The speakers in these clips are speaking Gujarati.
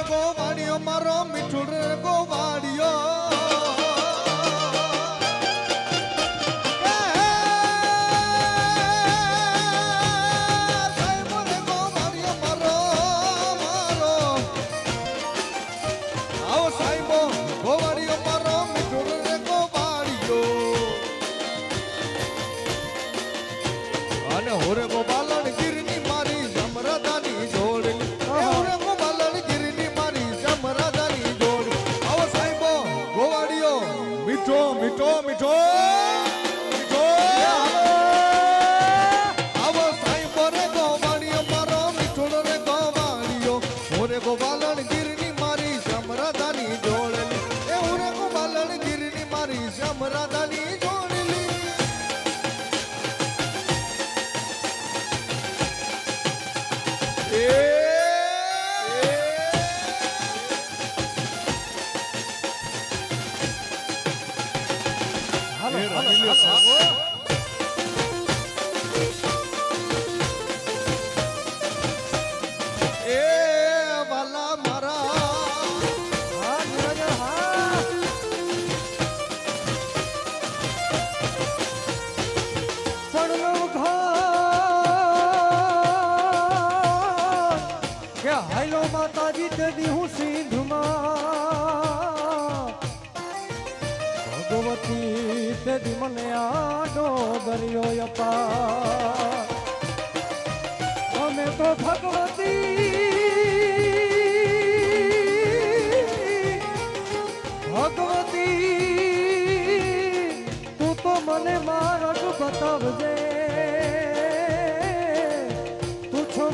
ગોવાડિયો મારો મીઠું રે ગોવાડિયો હોરે ગોપાલન ગીરની મારી જમરાદાની જોડલી હોરે ગોપાલન ગીરની મારી જમરાદાની જોડલી આવો સાહેબો ગોવાડિયો મીઠો મીઠો મીઠો મીઠો આવો સાહેબો રે ગોવાડિયો મારો મીઠો રે ગોવાડિયો હોરે ગોપાલન ગીરની મારી જમરાદાની જોડલી એ હોરે ગોપાલન ગીરની મારી જમરાદાની જોડલી માતાજી તે હું સિંધમાં ભગવતી તે મને આડો દરિયો અપા અમે તો ભગવતી તું તો મને માર્ગ બતાવજે તું છો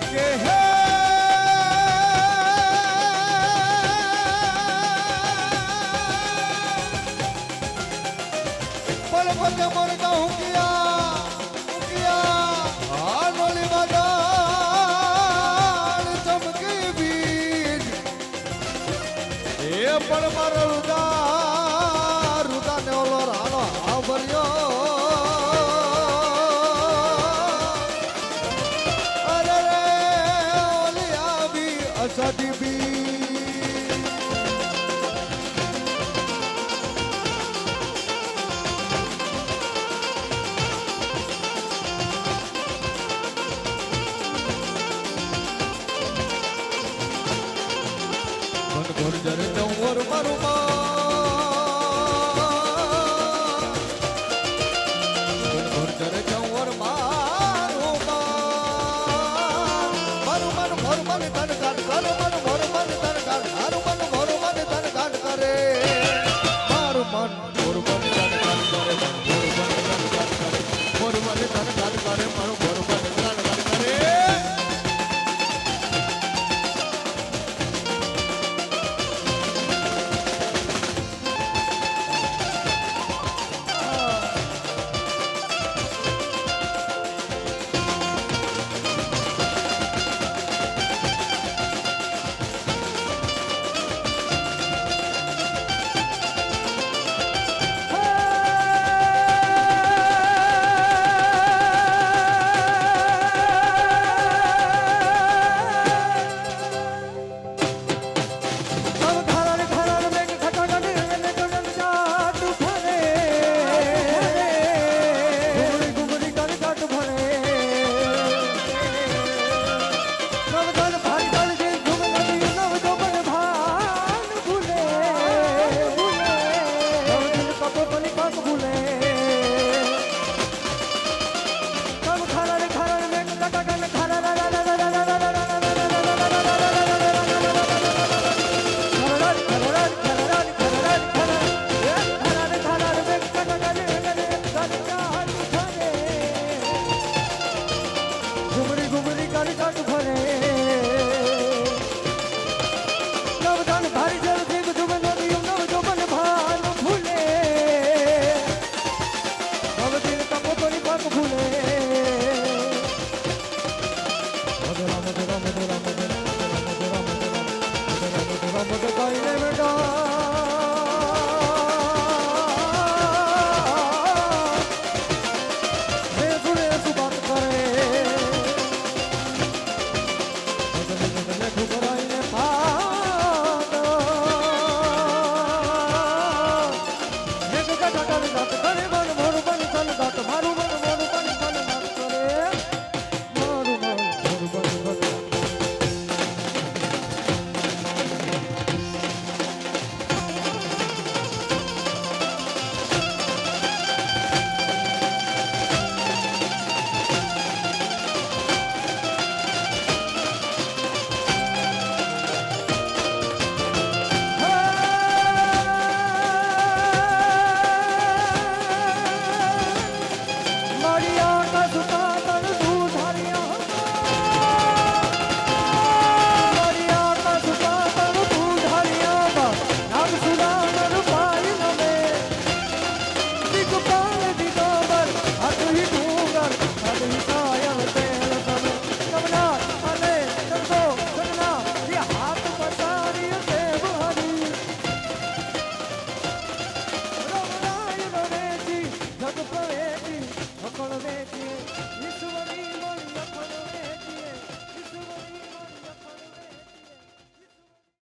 કે હે પલ પતે મરતા હુકિયા આ નોલી બાજાર ચમકી બીજ એ પણ મારો રુદા ને ઓલો રાનો આવર્યો અરે રે ઓલી આવી અસાધી બી ઘર જરે ચંવર મારું ઘર જરે ચંવર મારું મારું મન મોર મન તન કાઢ કર મન મોર મન તન કાઢ મારું મન મોર મન તન કાઢ કરે મારું મન મોર મન તન કાઢ કરે મોર મન તન કાઢ કરે મારું મોર મન તન કાઢ કરે